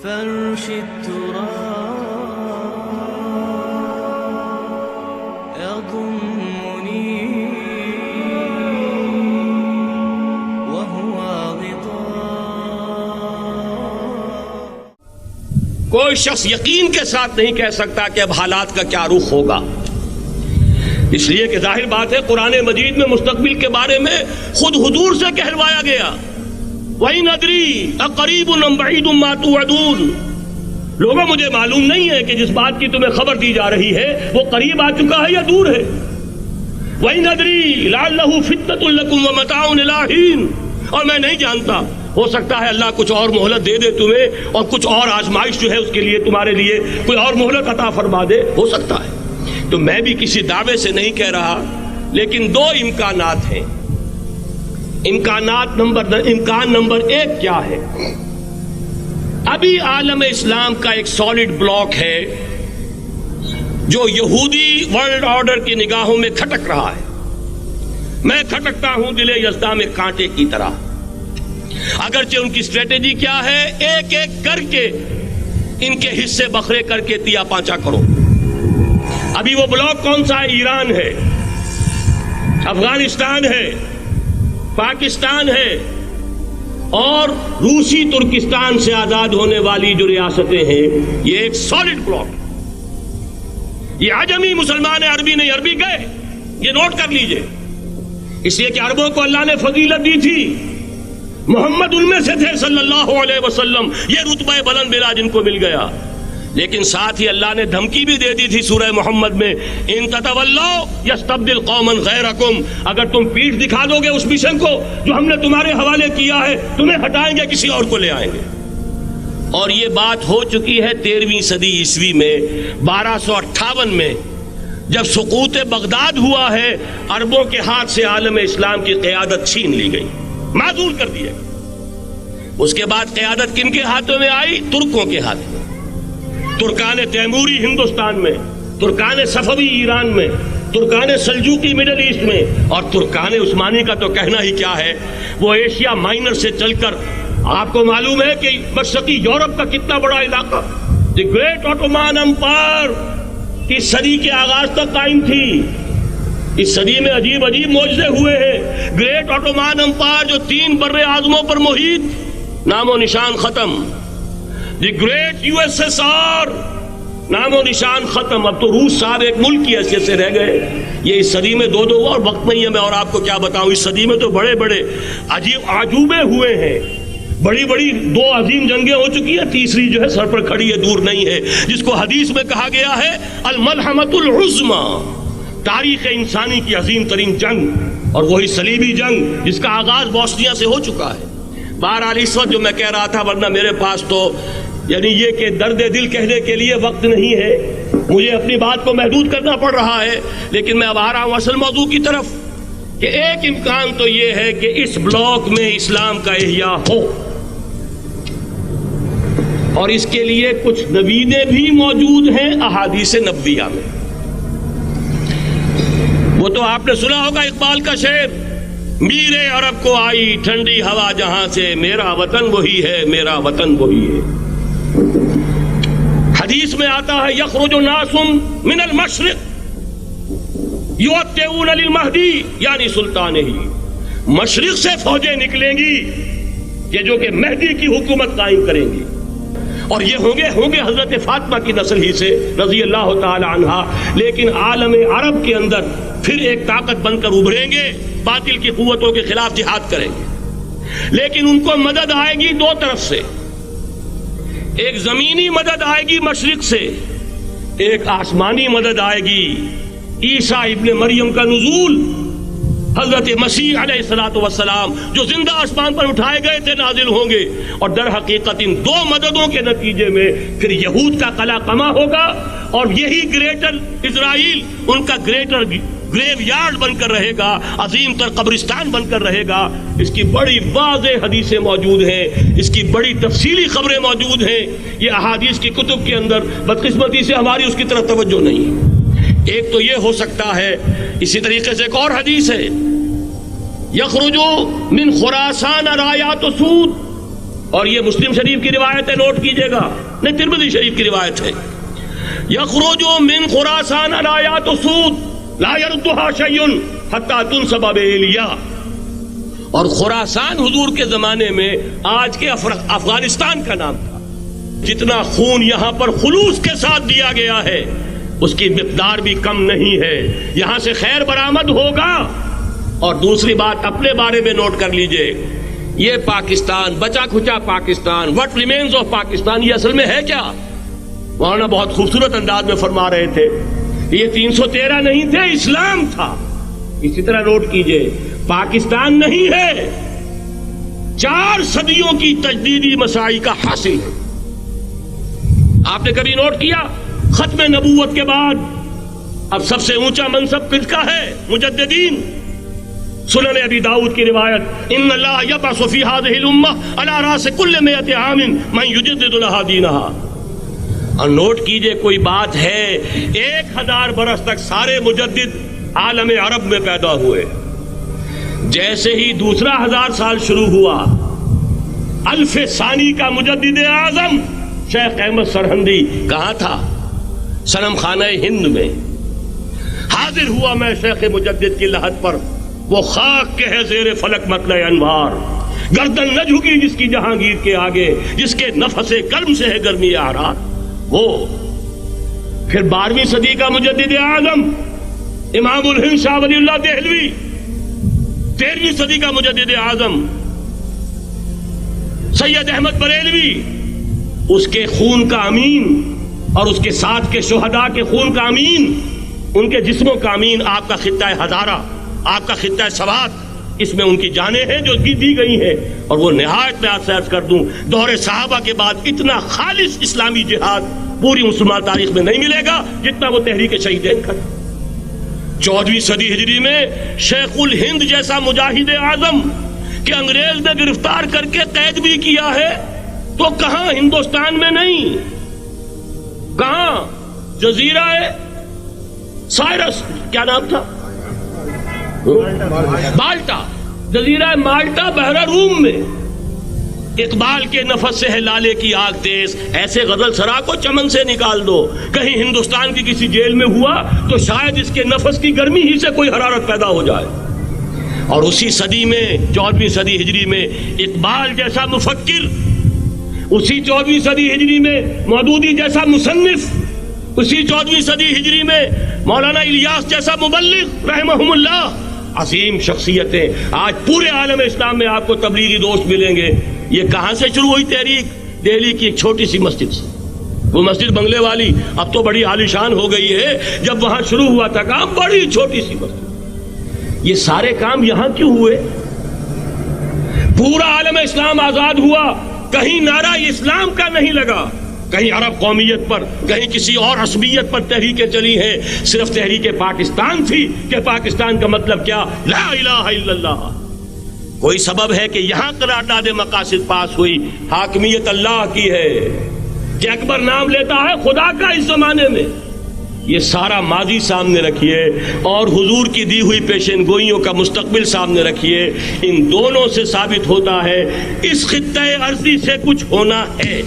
فرش التراب يضمني وهو غطاء. کوئی شخص یقین کے ساتھ نہیں کہہ سکتا کہ اب حالات کا کیا رخ ہوگا، اس لیے کہ ظاہر بات ہے قرآن مجید میں مستقبل کے بارے میں خود حضور سے کہلوایا گیا، وَإِنْ أَدْرِي أَقَرِيبٌ أَمْ بَعِيدٌ مَا تُوعَدُونَ. لوگوں مجھے معلوم نہیں ہے کہ جس بات کی تمہیں خبر دی جا رہی ہے وہ قریب آ چکا ہے یا دور ہے. وَإِنْ أَدْرِي لَعَلَّهُ فِتْنَةٌ لَكُمْ وَمَتَاعٌ إِلَىٰ حِينٍ. اور میں نہیں جانتا، ہو سکتا ہے اللہ کچھ اور مہلت دے دے تمہیں، اور کچھ اور آزمائش جو ہے اس کے لیے تمہارے لیے کوئی اور مہلت عطا فرما دے، ہو سکتا ہے. تو میں بھی کسی دعوے سے نہیں کہہ رہا، لیکن دو امکانات ہیں. امکان نمبر ایک کیا ہے؟ ابھی عالم اسلام کا ایک سالڈ بلاک ہے جو یہودی ورلڈ آرڈر کی نگاہوں میں کھٹک رہا ہے. میں کھٹکتا ہوں دل یزدہ میں کانٹے کی طرح. اگرچہ ان کی اسٹریٹجی کیا ہے، ایک ایک کر کے ان کے حصے بکھرے کر کے تیا پانچا کرو. ابھی وہ بلاک کون سا ہے؟ ایران ہے، افغانستان ہے، پاکستان ہے، اور روسی ترکستان سے آزاد ہونے والی جو ریاستیں ہیں. یہ ایک سالڈ بلاک. یہ عجمی مسلمان عربی نہیں، عربی گئے، یہ نوٹ کر لیجئے. اس لیے کہ عربوں کو اللہ نے فضیلت دی تھی، محمد ان میں سے تھے صلی اللہ علیہ وسلم، یہ رتبہ بلند ملا جن کو مل گیا. لیکن ساتھ ہی اللہ نے دھمکی بھی دے دی تھی سورہ محمد میں، ان تتولوا یستبدل قوما غیرکم. اگر تم پیٹھ دکھا دو گے اس مشن کو جو ہم نے تمہارے حوالے کیا ہے، تمہیں ہٹائیں گے، کسی اور کو لے آئیں گے. اور یہ بات ہو چکی ہے 13ویں صدی عیسوی میں. 1258 میں جب سقوط بغداد ہوا ہے، عربوں کے ہاتھ سے عالم اسلام کی قیادت چھین لی گئی، معزول کر دیا. اس کے بعد قیادت کن کے ہاتھوں میں آئی؟ ترکوں کے ہاتھ میں. ترکان تیموری ہندوستان میں، ترکان صفوی ایران میں، ترکان سلجوقی مڈل ایسٹ میں، اور ترکان عثمانی کا تو کہنا ہی کیا ہے. وہ ایشیا مائنر سے چل کر آپ کو معلوم ہے کہ مشرقی یورپ کا کتنا بڑا علاقہ، دی گریٹ آٹومان امپائر کی صدی کے آغاز تک قائم تھی. اس صدی میں عجیب عجیب معجزے ہوئے ہیں. گریٹ آٹومان امپائر جو 3 بر اعظموں پر محیط، نام و نشان ختم. دی گریٹ USSR، نام و نشان ختم. اب تو روس صاحب ایک ملک کی حیثیت سے رہ گئے. یہ اس صدی میں دو اور وقت نہیں ہے میں اور آپ کو کیا بتاؤں. اس صدی میں تو بڑے بڑے عجیب عجوبے ہوئے ہیں. بڑی 2 عظیم جنگیں ہو چکی ہیں، تیسری جو ہے سر پر کھڑی ہے، دور نہیں ہے، جس کو حدیث میں کہا گیا ہے الملحمۃ العظمیٰ، تاریخ انسانی کی عظیم ترین جنگ. اور وہی صلیبی جنگ جس کا آغاز بوسنیا سے ہو چکا ہے. بہرحال اس وقت جو میں کہہ رہا تھا، ورنہ میرے پاس تو یعنی یہ کہ درد دل کہنے کے لیے وقت نہیں ہے، مجھے اپنی بات کو محدود کرنا پڑ رہا ہے. لیکن میں اب آ رہا ہوں اصل موضوع کی طرف، کہ ایک امکان تو یہ ہے کہ اس بلاک میں اسلام کا احیاء ہو، اور اس کے لیے کچھ نویدیں بھی موجود ہیں احادیث نبویہ میں. وہ تو آپ نے سنا ہوگا اقبال کا شعر، میرے عرب کو آئی ٹھنڈی ہوا جہاں سے، میرا وطن وہی ہے، میرا وطن وہی ہے. حدیث میں آتا ہے یخرج ناس من المشرق یؤتون للمہدی، یعنی سلطان ہی. مشرق سے فوجیں نکلیں گی یہ جو کہ مہدی کی حکومت قائم کریں گی، اور یہ ہوں گے حضرت فاطمہ کی نسل ہی سے رضی اللہ تعالی عنہا. لیکن عالم عرب کے اندر پھر ایک طاقت بن کر ابھریں گے، باطل کی قوتوں کے خلاف جہاد کریں گے. لیکن ان کو مدد آئے گی 2 طرف سے. ایک زمینی مدد آئے گی مشرق سے، ایک آسمانی مدد آئے گی. عیسیٰ ابن مریم کا نزول، حضرت مسیح علیہ الصلوۃ والسلام جو زندہ آسمان پر اٹھائے گئے تھے نازل ہوں گے. اور در حقیقت ان 2 مددوں کے نتیجے میں پھر یہود کا قلعہ قمع ہوگا، اور یہی گریٹر اسرائیل ان کا گریٹر گریو یارڈ بن کر رہے گا، عظیم تر قبرستان بن کر رہے گا. اس کی بڑی واضح حدیثیں موجود ہیں، اس کی بڑی تفصیلی خبریں موجود ہیں. یہ احادیث کی کتب کے اندر بدقسمتی سے ہماری اس کی طرف توجہ نہیں. ایک تو یہ ہو سکتا ہے. اسی طریقے سے ایک اور حدیث ہے، یخرج من خراسان رایات سود اور یہ مسلم شریف کی روایت ہے، نوٹ کیجئے گا، نہیں ترمذی شریف کی روایت ہے، یخرج من خراسان آیات سود لا یردها شیء حتی تنصب بإیلیا. اور خراسان حضور کے زمانے میں آج کے افغانستان کا نام تھا. جتنا خون یہاں پر خلوص کے ساتھ دیا گیا ہے اس کی مقدار بھی کم نہیں ہے. یہاں سے خیر برآمد ہوگا. اور دوسری بات اپنے بارے میں نوٹ کر لیجئے، یہ پاکستان، بچا کھچا Pakistan, what remains of Pakistan, یہ اصل میں ہے کیا؟ مولانا بہت خوبصورت انداز میں فرما رہے تھے، یہ 313 نہیں تھے، اسلام تھا. اسی طرح نوٹ کیجئے، پاکستان نہیں ہے، 4 صدیوں کی تجدیدی مساعی کا حاصل ہے. آپ نے کبھی نوٹ کیا ختم نبوت کے بعد اب سب سے اونچا منصب کس کا ہے؟ مجددین. سنن ابی داؤد کی روایت، ان اللہ یبعث فی هذه الامہ علی راس کل 100 عام من یجدد لها دینها. اور نوٹ کیجئے کوئی بات ہے، 1000 برس تک سارے مجدد عالم عرب میں پیدا ہوئے. جیسے ہی دوسرا 1000 سال شروع ہوا، الف ثانی کا مجدد اعظم شیخ احمد سرہندی کہاں تھا؟ صنم خانہ ہند میں حاضر ہوا. میں شیخ مجدد کی لحد پر، وہ خاک کے ہے زیر فلک مطلع انوار، گردن نہ جھکی جس کی جہانگیر کے آگے، جس کے نفس گرم سے ہے گرمی اعراض. وہ پھر 12ویں صدی کا مجدد اعظم امام الہند شاہ ولی اللہ دہلوی، 13ویں صدی کا مجدد اعظم سید احمد بریلوی، اس کے خون کا امین اور اس کے ساتھ کے شہداء کے خون کا امین، ان کے جسموں کا امین آپ کا خطہ ہزارہ، آپ کا خطہ سوات، اس میں ان کی جانیں ہیں جو دی گئی ہیں. اور وہ نہایت میں آپ سے عرض کر دوں، دور صحابہ کے بعد اتنا خالص اسلامی جہاد پوری مسلمان تاریخ میں نہیں ملے گا جتنا وہ تحریک شہیدین کا. 14ویں صدی ہجری میں شیخ الہند جیسا مجاہد اعظم کہ انگریز نے گرفتار کر کے قید بھی کیا ہے، تو کہاں؟ ہندوستان میں نہیں، کہاں؟ جزیرہ سائرس، کیا نام تھا؟ مالٹا، جزیرہ مالٹا بحر روم میں. اقبال کے نفس سے ہے لالے کی آگ تیز، ایسے غزل سرا کو چمن سے نکال دو. کہیں ہندوستان کی کسی جیل میں ہوا تو شاید اس کے نفس کی گرمی ہی سے کوئی حرارت پیدا ہو جائے. اور اسی صدی میں 14ویں صدی ہجری میں اقبال جیسا مفکر، اسی 14ویں صدی ہجری میں مودودی جیسا مصنف، اسی 14ویں صدی ہجری میں مولانا الیاس جیسا مبلغ رحمہم اللہ، عظیم شخصیتیں. آج پورے عالم اسلام میں آپ کو تبلیغی دوست ملیں گے. یہ کہاں سے شروع ہوئی تحریک؟ دہلی کی ایک چھوٹی سی مسجد سے. وہ مسجد بنگلے والی اب تو بڑی عالیشان ہو گئی ہے، جب وہاں شروع ہوا تھا کام بڑی چھوٹی سی مسجد. یہ سارے کام یہاں کیوں ہوئے؟ پورا عالم اسلام آزاد ہوا، کہیں نعرہ اسلام کا نہیں لگا، کہیں عرب قومیت پر، کہیں کسی اور عصبیت پر تحریکیں چلی ہیں. صرف تحریک پاکستان تھی کہ پاکستان کا مطلب کیا؟ لا الہ الا اللہ. کوئی سبب ہے کہ یہاں قرارداد مقاصد پاس ہوئی، حاکمیت اللہ کی ہے کہ اکبر نام لیتا ہے خدا کا اس زمانے میں. یہ سارا ماضی سامنے رکھیے اور حضور کی دی ہوئی پیشن گوئیوں کا مستقبل سامنے رکھیے. ان دونوں سے ثابت ہوتا ہے اس خطہ ارضی سے کچھ ہونا ہے.